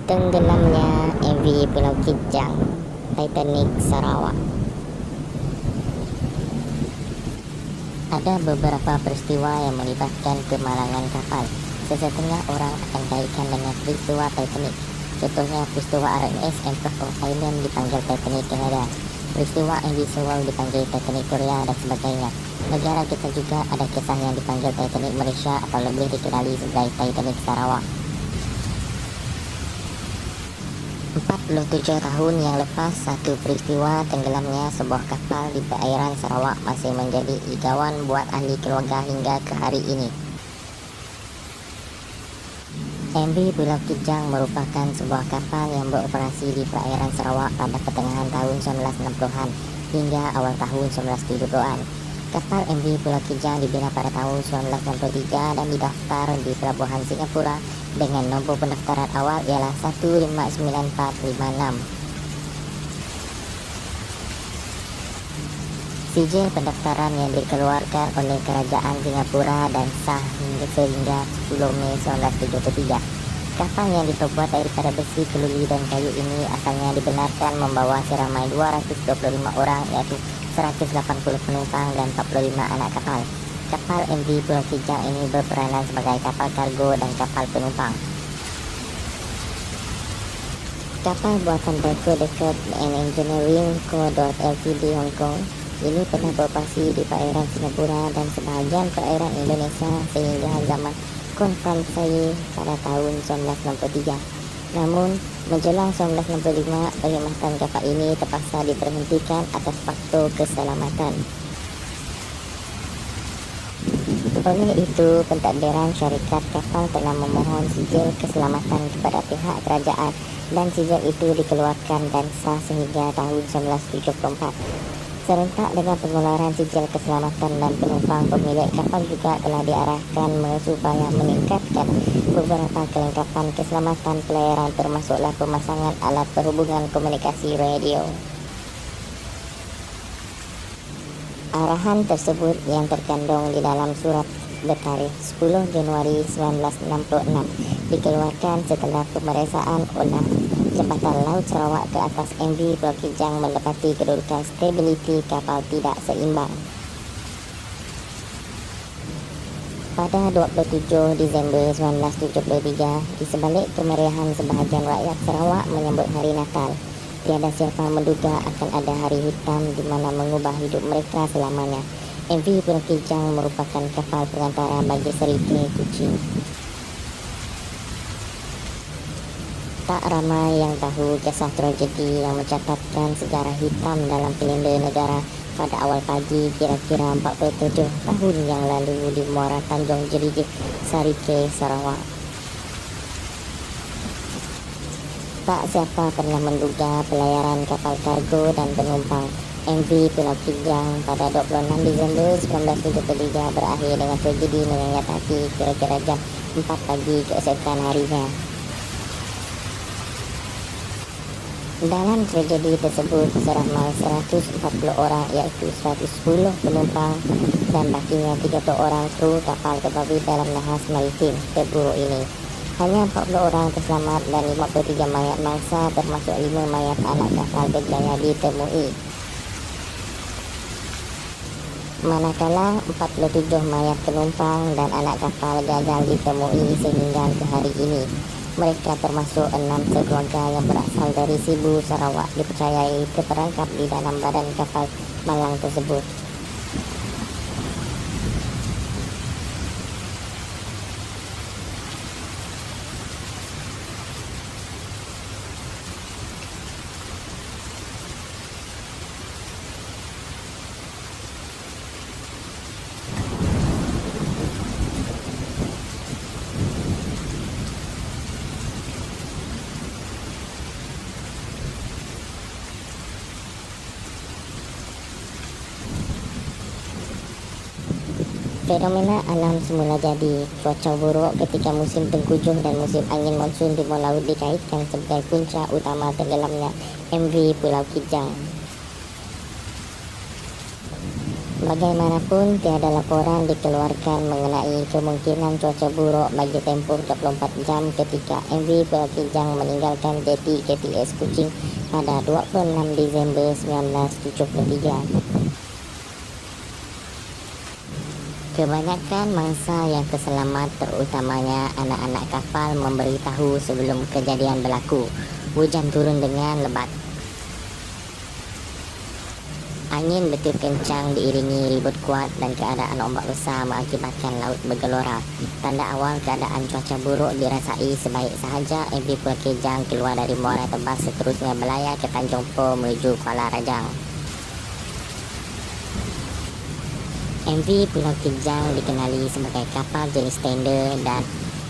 Tenggelamnya MV Pulau Kijang Titanic Sarawak. Ada beberapa peristiwa yang melibatkan kemalangan kapal. Sesetengah orang akan kaitkan dengan peristiwa Titanic. Contohnya peristiwa RMS Empress of Thailand dipanggil Titanic Canada, peristiwa MV Seoul dipanggil Titanic Korea, dan sebagainya. Negara kita juga ada kisah yang dipanggil Titanic Malaysia atau lebih dikenali sebagai Titanic Sarawak. 47 tahun yang lepas, satu peristiwa tenggelamnya sebuah kapal di perairan Sarawak masih menjadi igawan buat ahli keluarga hingga ke hari ini. MV Pulau Kijang merupakan sebuah kapal yang beroperasi di perairan Sarawak pada pertengahan tahun 1960-an hingga awal tahun 1970-an. Kapal MV Pulau Kijang dibina pada tahun 1963 dan didaftar di Pelabuhan Singapura dengan nombor pendaftaran awal ialah 159456. Sijil pendaftaran yang dikeluarkan oleh Kerajaan Singapura dan sah sehingga 10 Mei 1973. Kapal yang diperbuat daripada besi, keluli dan kayu ini asalnya dibenarkan membawa seramai 225 orang, iaitu 180 penumpang dan 45 anak kapal. Kapal MV Pulau Kijang ini berperanan sebagai kapal kargo dan kapal penumpang. Kapal buatan Deco Deckard and Engineering Co. Ltd Hong Kong ini pernah beroperasi di perairan Singapura dan sebahagian perairan Indonesia sehingga zaman konfrontasi pada tahun 1963. Namun, menjelang 1965, perkhidmatan kapal ini terpaksa diberhentikan atas faktor keselamatan. Oleh itu, pentadbiran syarikat kapal telah memohon sijil keselamatan kepada pihak kerajaan dan sijil itu dikeluarkan dan sah sehingga tahun 1974. Serentak dengan pengeluaran sijil keselamatan dan penumpang, pemilik kapal juga telah diarahkan supaya meningkatkan beberapa kelengkapan keselamatan pelayaran termasuklah pemasangan alat perhubungan komunikasi radio. Arahan tersebut yang terkandung di dalam surat bertarikh 10 Januari 1966 dikeluarkan setelah pemeriksaan ulang jembatan laut Sarawak ke atas MV Pulau Kijang mendapati kedudukan stability kapal tidak seimbang. Pada 27 Disember 1973, di sebalik kemeriahan sebahagian rakyat Sarawak menyambut Hari Natal, tiada siapa menduga akan ada hari hitam di mana mengubah hidup mereka selamanya. MV Pulau Kijang merupakan kapal perantara bagi seriti kucing. Tak ramai yang tahu kisah tragedi yang mencatatkan sejarah hitam dalam kalender negara pada awal pagi kira-kira 47 tahun yang lalu di Muara Tanjung Jerijik, Sarike, Sarawak. Tak siapa pernah menduga pelayaran kapal kargo dan penumpang MV Pulau Kijang pada 26 Disember 1973 berakhir dengan tragedi menyayat hati kira-kira jam 4 pagi keesokan harinya. Dalam tragedi tersebut, seramai 140 orang iaitu 110 penumpang dan bakinya 30 orang kru kapal terbabi dalam nahas maritim terburuk ini. Hanya 40 orang terselamat dan 53 mayat mangsa termasuk 5 mayat anak kapal berjaya ditemui. Manakala 47 mayat penumpang dan anak kapal gagal ditemui sehingga ke hari ini. Mereka termasuk 6 sekeluarga yang berasal dari Sibu, Sarawak dipercayai terperangkap di dalam badan kapal malang tersebut. Fenomena alam semula jadi. Cuaca buruk ketika musim tengkujuh dan musim angin monsun di bawah laut dikaitkan sebagai punca utama tenggelamnya MV Pulau Kijang. Bagaimanapun, tiada laporan dikeluarkan mengenai kemungkinan cuaca buruk bagi tempoh 24 jam ketika MV Pulau Kijang meninggalkan jeti KTS Kuching pada 26 Disember 1973. Kebanyakan mangsa yang terselamat, terutamanya anak-anak kapal, memberitahu sebelum kejadian berlaku. Hujan turun dengan lebat. Angin betul kencang diiringi ribut kuat dan keadaan ombak besar mengakibatkan laut bergelora. Tanda awal keadaan cuaca buruk dirasai sebaik sahaja MV Pulau Kijang keluar dari muara tebas, seterusnya berlayar ke Tanjung Po menuju Kuala Rajang. MV Pulau Kijang dikenali sebagai kapal jenis tender dan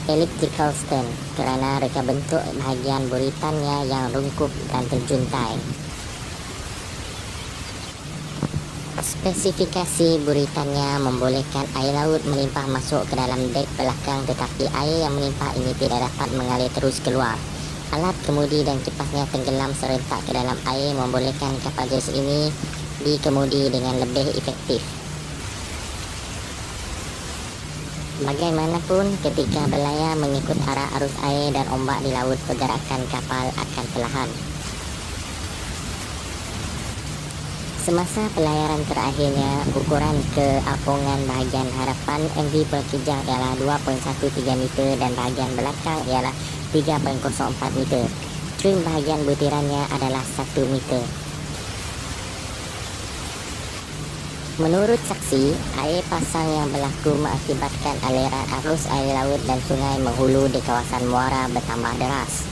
elliptical stern kerana reka bentuk bahagian buritannya yang rungkup dan terjuntai. Spesifikasi buritannya membolehkan air laut melimpah masuk ke dalam dek belakang, tetapi air yang melimpah ini tidak dapat mengalir terus keluar. Alat kemudi dan kipasnya tenggelam serentak ke dalam air, membolehkan kapal jenis ini dikemudi dengan lebih efektif. Bagaimanapun, ketika berlayar mengikut arah arus air dan ombak di laut, pergerakan kapal akan perlahan. Semasa pelayaran terakhirnya, ukuran keapungan bahagian harapan MV Pulau Kijang ialah 2.13 meter dan bahagian belakang ialah 3.04 meter. Trim bahagian butirannya adalah 1 meter. Menurut saksi, air pasang yang berlaku mengakibatkan aliran arus air laut dan sungai menghulu di kawasan muara bertambah deras.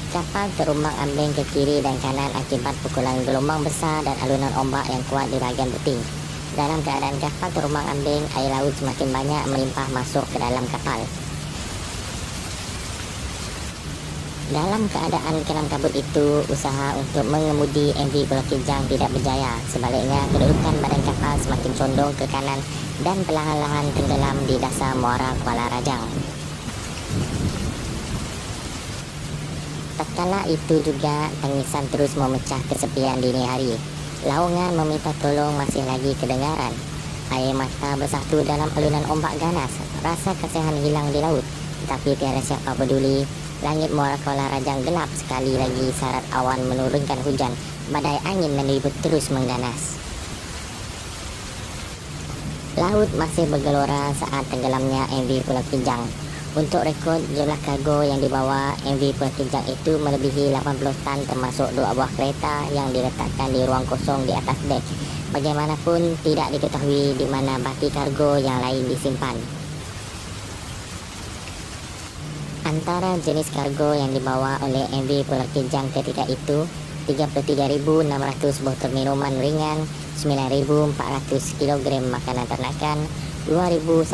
Kapal terumbang-ambing ke kiri dan kanan akibat pukulan gelombang besar dan alunan ombak yang kuat di bahagian beting. Dalam keadaan kapal terumbang-ambing, air laut semakin banyak melimpah masuk ke dalam kapal. Dalam keadaan kelam kabut itu, usaha untuk mengemudi MV Pulau Kijang tidak berjaya. Sebaliknya, kedudukan badan kapal semakin condong ke kanan dan perlahan-lahan tenggelam di dasar muara Kuala Rajang. Tatkala itu juga, tangisan terus memecah kesepian dini hari. Laungan meminta tolong masih lagi kedengaran. Air mata bersatu dalam alunan ombak ganas. Rasa kasihan hilang di laut, tetapi tiada siapa peduli. Langit muara Kuala Rajang gelap sekali lagi, sarat awan menurunkan hujan. Badai angin dan ribut terus mengganas. Laut masih bergelora saat tenggelamnya MV Pulau Kijang. Untuk rekod, jumlah kargo yang dibawa MV Pulau Kijang itu melebihi 80 tan, termasuk 2 buah kereta yang diletakkan di ruang kosong di atas dek. Bagaimanapun, tidak diketahui di mana baki kargo yang lain disimpan. Antara jenis kargo yang dibawa oleh MV Pulau Kijang ketika itu, 33.600 botol minuman ringan, 9.400 kg makanan ternakan, 2.150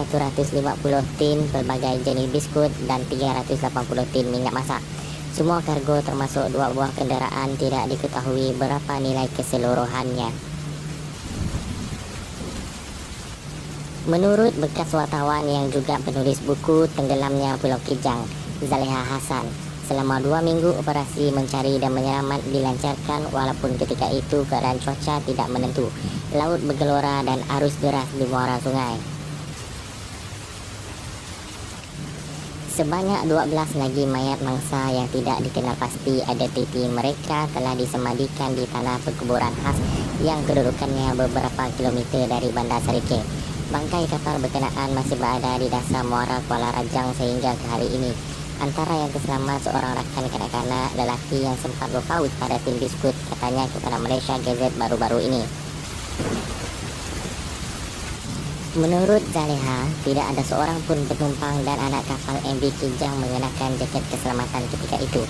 tin pelbagai jenis biskut dan 380 tin minyak masak. Semua kargo termasuk 2 buah kenderaan tidak diketahui berapa nilai keseluruhannya. Menurut bekas wartawan yang juga penulis buku Tenggelamnya Pulau Kijang, Zaleha Hasan, selama 2 minggu operasi mencari dan menyelamat dilancarkan walaupun ketika itu keadaan cuaca tidak menentu, laut bergelora dan arus deras di muara sungai. Sebanyak 12 lagi mayat mangsa yang tidak dikenal pasti identiti mereka telah disemadikan di tanah perkuburan khas yang kedudukannya beberapa kilometer dari Bandar Sericing. Bangkai kapal berkenaan masih berada di dasar muara Kuala Rajang sehingga ke hari ini. Antara yang terselamat seorang rakan kanak-kanak lelaki yang sempat berpaut pada tim biskut, katanya kepada Malaysia Gazette baru-baru ini. Menurut Zaleha, tidak ada seorang pun penumpang dan anak kapal MV Kijang mengenakan jaket keselamatan ketika itu.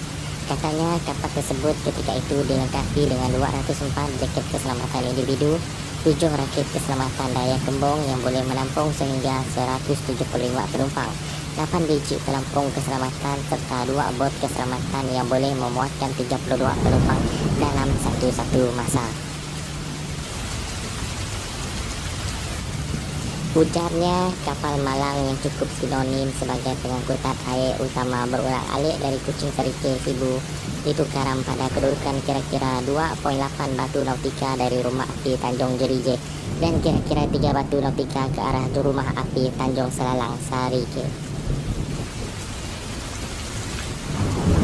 Katanya kapal tersebut ketika itu dilengkapi dengan 204 jaket keselamatan individu, 7 rakit keselamatan daya kembung yang boleh menampung sehingga 175 penumpang, 8 biji pelampung keselamatan serta 2 bot keselamatan yang boleh memuatkan 32 penumpang dalam satu masa. Ujarnya, kapal malang yang cukup sinonim sebagai pengangkutan air utama berulang-alik dari Kuching Sericai Cebu ditukaran pada kedudukan kira-kira 2,8 batu nautika dari rumah api Tanjung Jerije dan kira-kira 3 batu nautika ke arah rumah api Tanjung Selalang Sarike.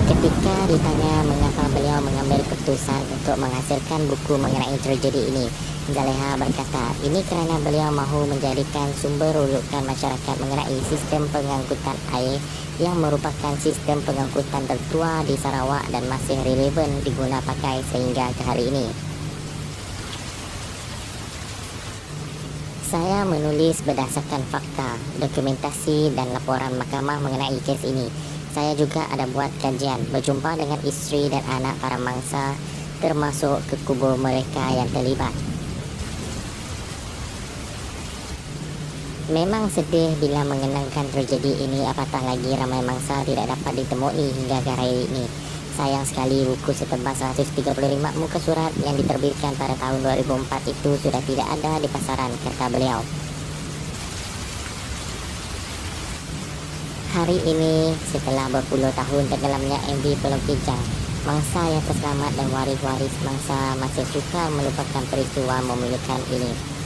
Ketika ditanya mengapa beliau mengambil keputusan untuk menghasilkan buku mengenai tragedi ini, Zaleha berkata, ini karena beliau mahu menjadikan sumber rujukan masyarakat mengenai sistem pengangkutan air yang merupakan sistem pengangkutan tertua di Sarawak dan masih relevan diguna pakai sehingga ke hari ini. Saya menulis berdasarkan fakta, dokumentasi dan laporan mahkamah mengenai kes ini. Saya juga ada buat kajian, berjumpa dengan isteri dan anak para mangsa, termasuk ke kubur mereka yang terlibat. Memang sedih bila mengenangkan tragedi ini, apatah lagi ramai mangsa tidak dapat ditemui hingga hari ini. Sayang sekali buku setebal 135 muka surat yang diterbitkan pada tahun 2004 itu sudah tidak ada di pasaran, kata beliau. Hari ini, setelah berpuluh tahun tenggelamnya MV Pulau Kijang, mangsa yang terselamat dan waris-waris mangsa masih sukar melupakan peristiwa memilukan ini.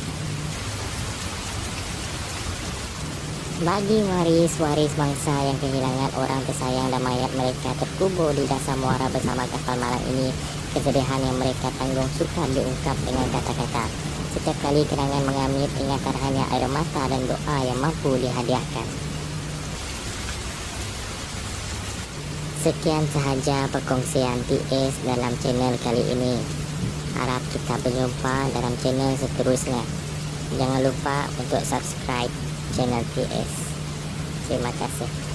Bagi waris-waris bangsa yang kehilangan orang tersayang dan mayat mereka terkubur di dasar muara bersama kapal malang ini, kesedihan yang mereka tanggung sukar diungkap dengan kata-kata. Setiap kali kenangan mengamit, ingatan hanya air mata dan doa yang mampu dihadiahkan. Sekian sahaja perkongsian TS dalam channel kali ini. Harap kita berjumpa dalam channel seterusnya. Jangan lupa untuk subscribe channel TS. Terima kasih.